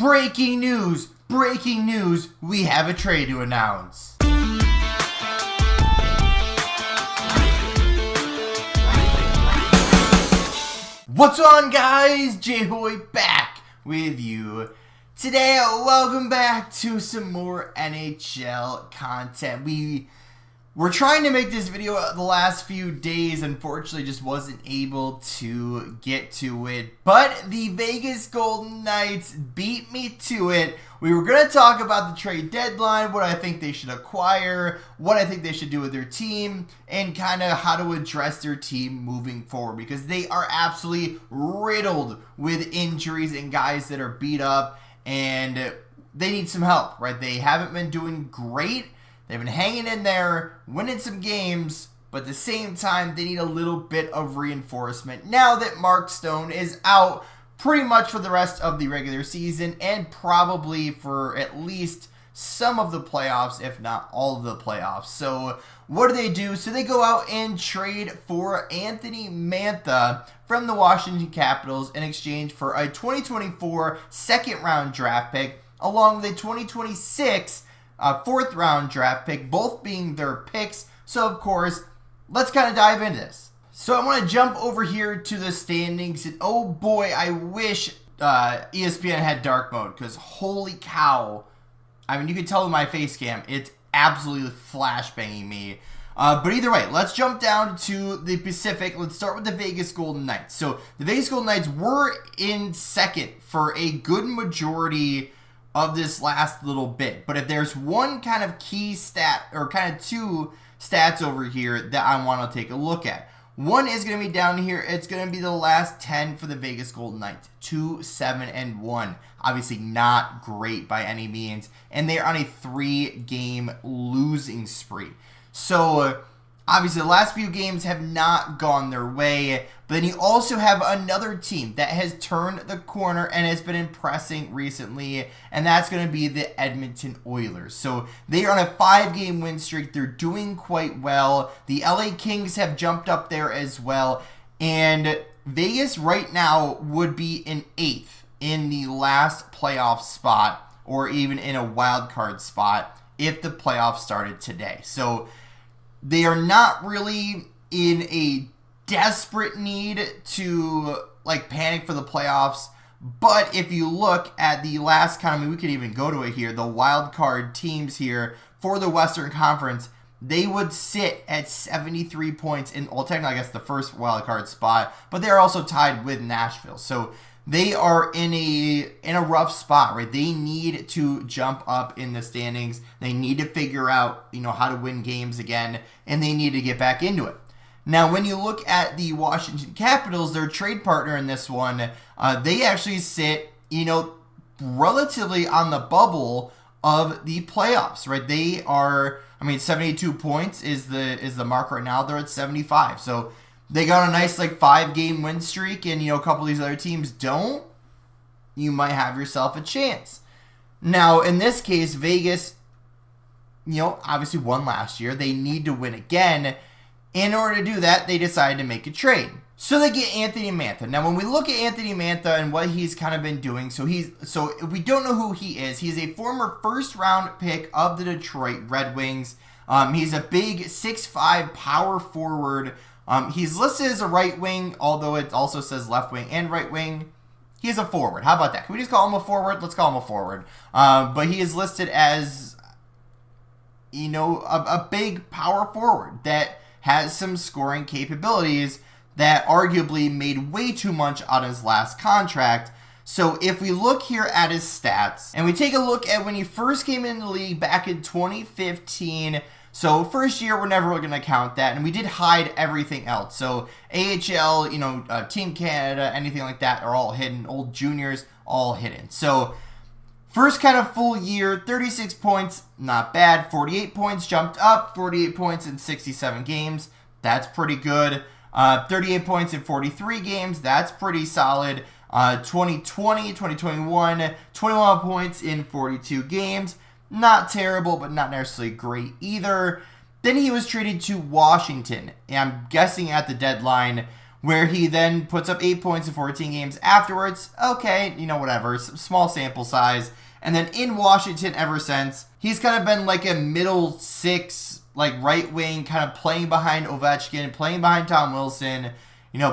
Breaking news! Breaking news! We have a trade to announce. What's on, guys? J-Hoy back with you. Today, welcome back to some more NHL content. We're trying to make this video the last few days. Unfortunately, just wasn't able to get to it. But the Vegas Golden Knights beat me to it. We were going to talk about the trade deadline, what I think they should acquire, what I think they should do with their team, and kind of how to address their team moving forward. Because they are absolutely riddled with injuries and guys that are beat up. And they need some help, right? They haven't been doing great. They've been hanging in there, winning some games, but at the same time, they need a little bit of reinforcement now that Mark Stone is out pretty much for the rest of the regular season and probably for at least some of the playoffs, if not all of the playoffs. So what do? So they go out and trade for Anthony Mantha from the Washington Capitals in exchange for a 2024 second-round draft pick along with a 2026 fourth round draft pick, both being their picks. So of course, let's kind of dive into this. So I want to jump over here to the standings, and oh boy, I wish ESPN had dark mode, because holy cow, I mean, you can tell in my face cam, it's absolutely flashbanging me. But either way, let's jump down to the Pacific. Let's start with the Vegas Golden Knights. So the Vegas Golden Knights were in second for a good majority of this last little bit. But if there's one kind of key stat, or kind of two stats over here that I want to take a look at. One is going to be down here. It's going to be the last 10 for the Vegas Golden Knights. 2-7-1. Obviously not great by any means. And they're on a 3-game losing spree. So obviously the last few games have not gone their way. But then you also have another team that has turned the corner and has been impressing recently, and that's going to be the Edmonton Oilers. So they are on a 5-game win streak. They're doing quite well. The LA Kings have jumped up there as well. And Vegas right now would be in 8th in the last playoff spot, or even in a wild card spot if the playoffs started today. So they are not really in a desperate need to panic for the playoffs, but if you look at the last we could even go to it here, the wild card teams here for the Western Conference, they would sit at 73 points in, well, technically I guess the first wild card spot, but they're also tied with Nashville. So they are in a rough spot, right? They need to jump up in the standings. They need to figure out, how to win games again, and they need to get back into it. Now, when you look at the Washington Capitals, their trade partner in this one, they actually sit, relatively on the bubble of the playoffs, right? They are, 72 points is the mark right now. They're at 75. So they got a nice 5-game win streak, and a couple of these other teams don't. You might have yourself a chance. Now, in this case, Vegas, obviously won last year. They need to win again. In order to do that, they decided to make a trade. So they get Anthony Mantha. Now, when we look at Anthony Mantha and what he's kind of been doing, so if we don't know who he is, he's a former first-round pick of the Detroit Red Wings. He's a big 6'5" power forward. He's listed as a right wing, although it also says left wing and right wing. He's a forward. How about that? Can we just call him a forward? Let's call him a forward. But he is listed as, a big power forward that has some scoring capabilities that arguably made way too much on his last contract. So if we look here at his stats, and we take a look at when he first came in the league back in 2015, so first year, we're never going to count that, and we did hide everything else. So AHL, Team Canada, anything like that are all hidden. Old juniors, all hidden. So first kind of full year, 36 points, not bad. 48 points, jumped up. 48 points in 67 games. That's pretty good. 38 points in 43 games. That's pretty solid. 2020, 2021, 21 points in 42 games. Not terrible, but not necessarily great either. Then he was traded to Washington. And I'm guessing at the deadline, where he then puts up 8 points in 14 games afterwards. Okay, whatever, small sample size. And then in Washington ever since, he's kind of been like a middle six, like right wing, kind of playing behind Ovechkin, playing behind Tom Wilson,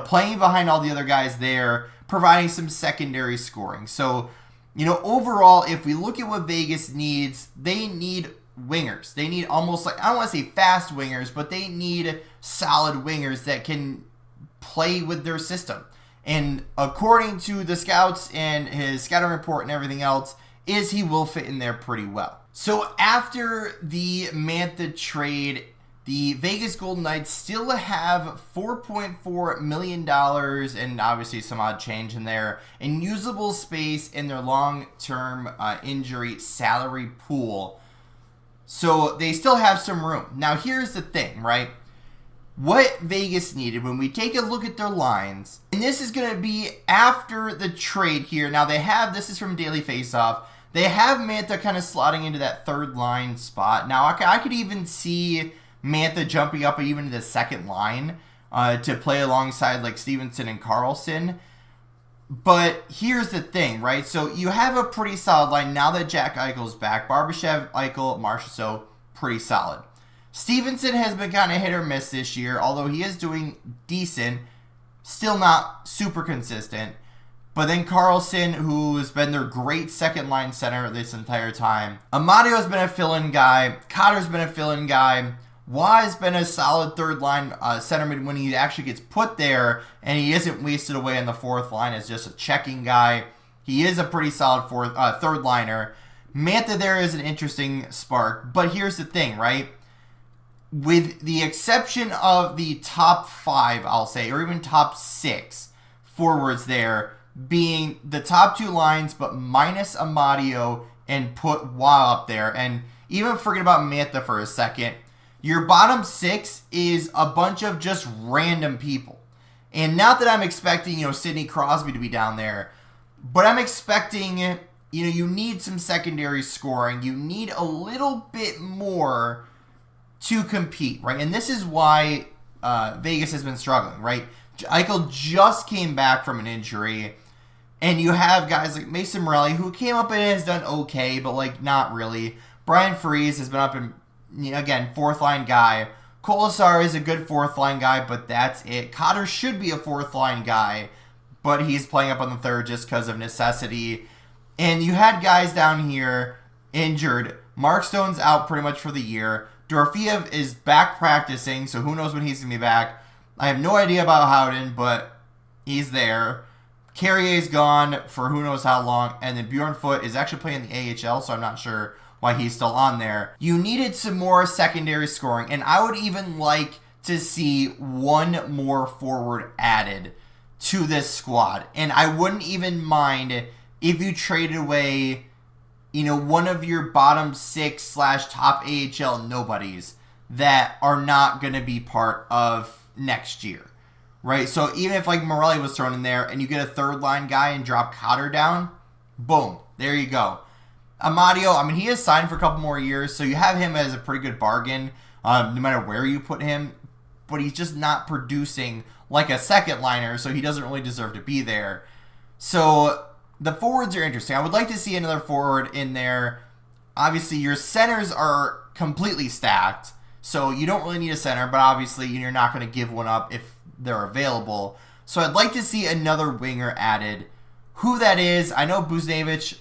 playing behind all the other guys there, providing some secondary scoring. So, overall, if we look at what Vegas needs, they need wingers. They need almost like, I don't want to say fast wingers, but they need solid wingers that can play with their system. And according to the scouts and his scouting report and everything else, he will fit in there pretty well. So after the Mantha trade, the Vegas Golden Knights still have $4.4 million and obviously some odd change in there in usable space in their long-term injury salary pool. So they still have some room. Now here's the thing, right? What Vegas needed, when we take a look at their lines, and this is going to be after the trade here. Now this is from Daily Faceoff, they have Mantha kind of slotting into that third line spot. Now I could even see Mantha jumping up even to the second line to play alongside like Stevenson and Carlson. But here's the thing, right? So you have a pretty solid line now that Jack Eichel's back. Barbashev, Eichel, Marchessault, pretty solid. Stevenson has been kind of hit or miss this year, although he is doing decent, still not super consistent. But then Carlson, who's been their great second-line center this entire time. Amadio's been a fill-in guy. Cotter's been a fill-in guy. Waugh has been a solid third-line centerman when he actually gets put there, and he isn't wasted away on the fourth line as just a checking guy. He is a pretty solid third-liner. Mantha there is an interesting spark, but here's the thing, right? With the exception of the top 5, I'll say, or even top 6 forwards there, being the top 2 lines, but minus Amadio and put Waugh up there. And even forget about Mantha for a second, your bottom 6 is a bunch of just random people. And not that I'm expecting, Sidney Crosby to be down there, but I'm expecting, you need some secondary scoring. You need a little bit more to compete, right? And this is why Vegas has been struggling, right? Eichel just came back from an injury. And you have guys like Mason Morelli, who came up and has done okay, but like not really. Brian Freese has been up and, again, fourth line guy. Colasar is a good fourth line guy, but that's it. Cotter should be a fourth line guy, but he's playing up on the third just because of necessity. And you had guys down here injured. Mark Stone's out pretty much for the year. Dorofeev is back practicing, so who knows when he's going to be back. I have no idea about Howden, but he's there. Carrier's gone for who knows how long, and then Bjorn Foot is actually playing the AHL, so I'm not sure why he's still on there. You needed some more secondary scoring, and I would even like to see one more forward added to this squad. And I wouldn't even mind if you traded away, one of your bottom 6 / top AHL nobodies that are not going to be part of next year. Right, so even if like Morelli was thrown in there and you get a third line guy and drop Cotter down, boom, there you go. Amadio, he is signed for a couple more years, so you have him as a pretty good bargain, no matter where you put him, but he's just not producing like a second liner, so he doesn't really deserve to be there. So the forwards are interesting. I would like to see another forward in there. Obviously, your centers are completely stacked, so you don't really need a center, but obviously you're not going to give one up if they're available. So I'd like to see another winger added. Who that is, I know Buchnevich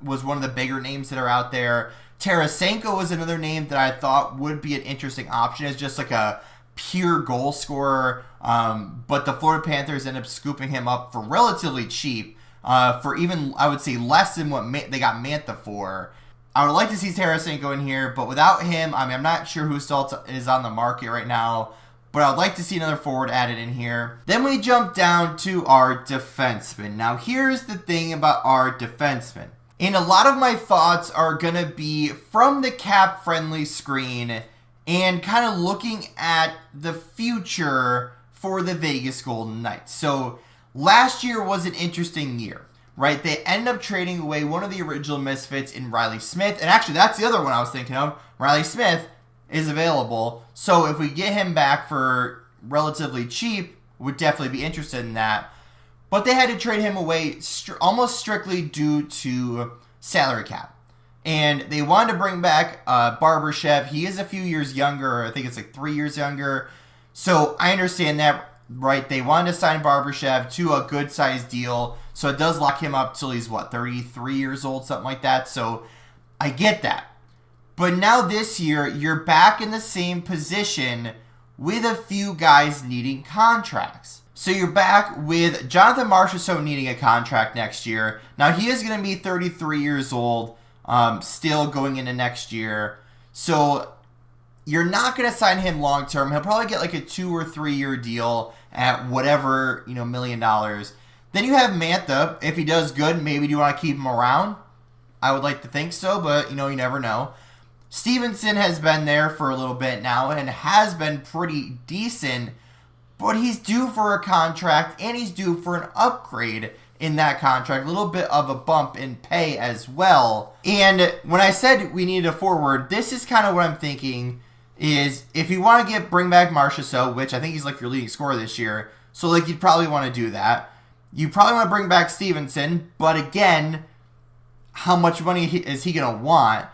was one of the bigger names that are out there. Tarasenko was another name that I thought would be an interesting option as just like a pure goal scorer. But the Florida Panthers end up scooping him up for relatively cheap, for even, I would say, less than what they got Mantha for. I would like to see Tarasenko in here, but without him, I'm not sure who still is on the market right now. But I'd like to see another forward added in here. Then we jump down to our defensemen. Now here's the thing about our defensemen. And a lot of my thoughts are going to be from the cap-friendly screen and kind of looking at the future for the Vegas Golden Knights. So last year was an interesting year, right? They ended up trading away one of the original misfits in Riley Smith. And actually, that's the other one I was thinking of. Riley Smith is available. So if we get him back for relatively cheap, would definitely be interested in that. But they had to trade him away almost strictly due to salary cap. And they wanted to bring back Barbashev. He is a few years younger. I think it's like 3 years younger. So I understand that, right? They wanted to sign Barbashev to a good-sized deal. So it does lock him up till he's, 33 years old, something like that. So I get that. But now this year, you're back in the same position with a few guys needing contracts. So you're back with Jonathan Marchessault needing a contract next year. Now he is going to be 33 years old, still going into next year. So you're not going to sign him long term. He'll probably get like a 2 or 3 year deal at whatever, $1 million. Then you have Mantha. If he does good, maybe do you want to keep him around? I would like to think so, but you never know. Stevenson has been there for a little bit now and has been pretty decent, but he's due for a contract and he's due for an upgrade in that contract. A little bit of a bump in pay as well. And when I said we needed a forward, this is kind of what I'm thinking is if you want to bring back Marchessault, which I think he's like your leading scorer this year, so like you'd probably want to do that. You probably want to bring back Stevenson, but again, how much money is he going to want?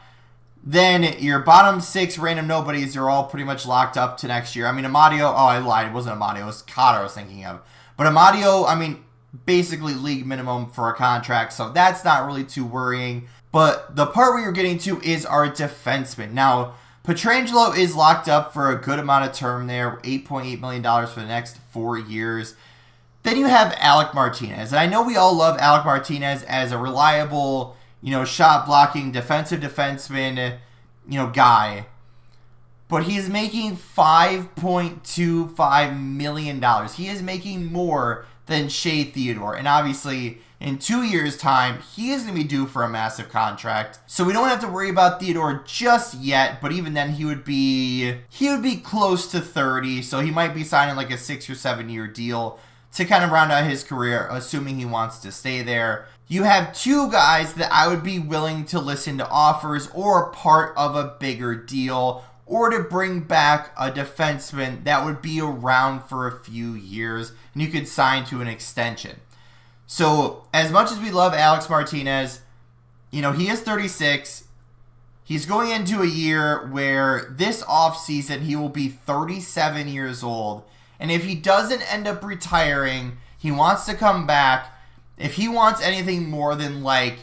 Then your bottom 6 random nobodies are all pretty much locked up to next year. I mean, Amadio, I lied. It wasn't Amadio. It was Cotter I was thinking of. But Amadio, basically league minimum for a contract, so that's not really too worrying. But the part where you're getting to is our defenseman. Now, Pietrangelo is locked up for a good amount of term there, $8.8 million for the next 4 years. Then you have Alec Martinez. And I know we all love Alec Martinez as a reliable, shot blocking defensive defenseman, guy. But he's making $5.25 million. He is making more than Shea Theodore. And obviously, in 2 years' time, he is going to be due for a massive contract. So we don't have to worry about Theodore just yet. But even then, he would be close to 30. So he might be signing like a 6 or 7 year deal to kind of round out his career, assuming he wants to stay there. You have 2 guys that I would be willing to listen to offers or part of a bigger deal or to bring back a defenseman that would be around for a few years and you could sign to an extension. So as much as we love Alex Martinez, he is 36. He's going into a year where this offseason he will be 37 years old. And if he doesn't end up retiring, he wants to come back. If he wants anything more than $2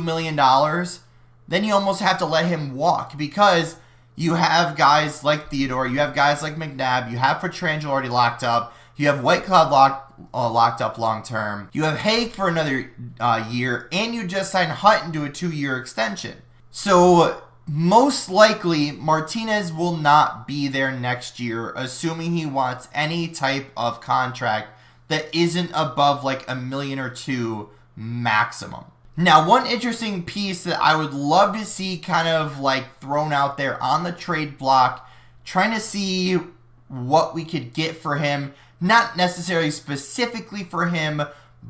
million, then you almost have to let him walk because you have guys like Theodore, you have guys like McNabb, you have Pietrangelo already locked up, you have Whitecloud locked up long term, you have Haig for another year, and you just signed Hutton to a 2-year extension. So most likely, Martinez will not be there next year, assuming he wants any type of contract that isn't above like $1 million or $2 million maximum. Now, one interesting piece that I would love to see kind of like thrown out there on the trade block, trying to see what we could get for him, not necessarily specifically for him,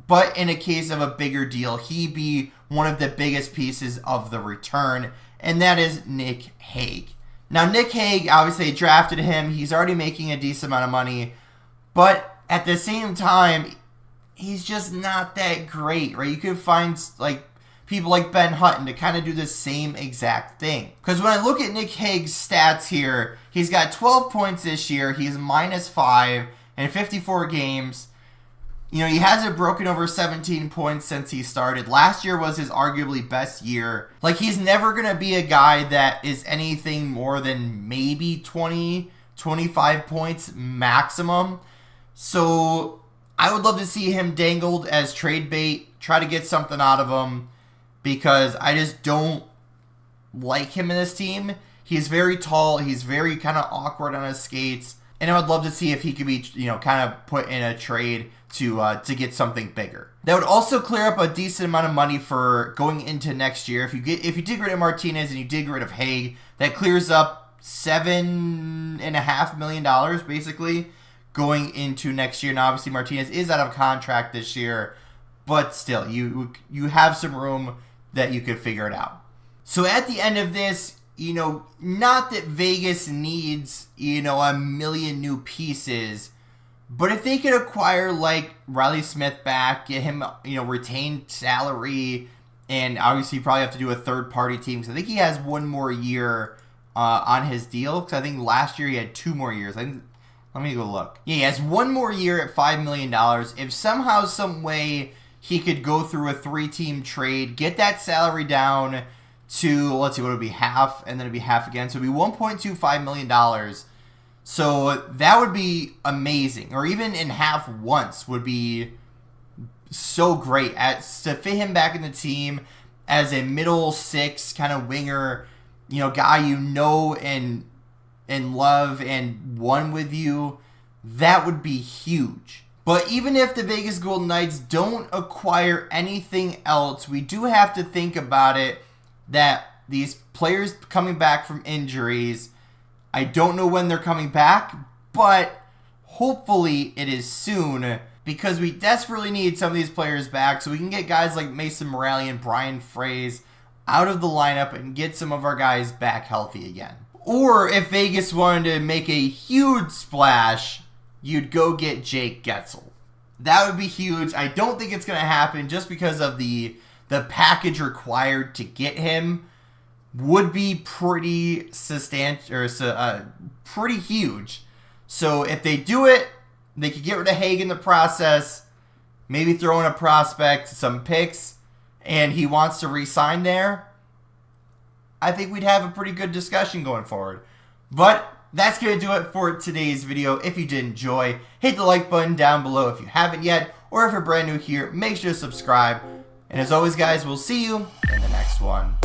but in a case of a bigger deal, he'd be one of the biggest pieces of the return, and that is Nick Hague. Now, Nick Hague, obviously, they drafted him. He's already making a decent amount of money, but at the same time, he's just not that great, right? You could find like people like Ben Hutton to kind of do the same exact thing. Because when I look at Nick Hague's stats here, he's got 12 points this year. He's -5 in 54 games. He hasn't broken over 17 points since he started. Last year was his arguably best year. Like, he's never going to be a guy that is anything more than maybe 20, 25 points maximum. So I would love to see him dangled as trade bait, try to get something out of him, because I just don't like him in this team. He's very tall. He's very kind of awkward on his skates. And I would love to see if he could be, kind of put in a trade to get something bigger. That would also clear up a decent amount of money for going into next year. If you did get rid of Martinez and you did get rid of Hague, that clears up $7.5 million basically going into next year. Now, obviously, Martinez is out of contract this year, but still, you have some room that you could figure it out. So at the end of this, not that Vegas needs, a million new pieces, But if they could acquire like Riley Smith back, get him, retained salary, and obviously you probably have to do a third-party team because I think he has one more year on his deal. Because I think last year he had 2 more years. Let me go look. Yeah, he has 1 more year at $5 million. If somehow, some way he could go through a 3-team trade, get that salary down to, let's see, what would it be, half, and then it'd be half again. So it'd be $1.25 million. So that would be amazing. Or even in half once would be so great. To fit him back in the team as a middle 6 kind of winger, guy and love and won with you, that would be huge. But even if the Vegas Golden Knights don't acquire anything else, we do have to think about it that these players coming back from injuries, I don't know when they're coming back, but hopefully it is soon because we desperately need some of these players back so we can get guys like Mason Morelli and Brian Fraze out of the lineup and get some of our guys back healthy again. Or if Vegas wanted to make a huge splash, you'd go get Jake Getzel. That would be huge. I don't think it's going to happen just because of the package required to get him would be pretty substantial, or pretty huge. So if they do it, they could get rid of Haig in the process, maybe throw in a prospect, some picks, and he wants to re-sign there. I think we'd have a pretty good discussion going forward. But that's going to do it for today's video. If you did enjoy, hit the like button down below if you haven't yet, or if you're brand new here, make sure to subscribe. And as always, guys, we'll see you in the next one.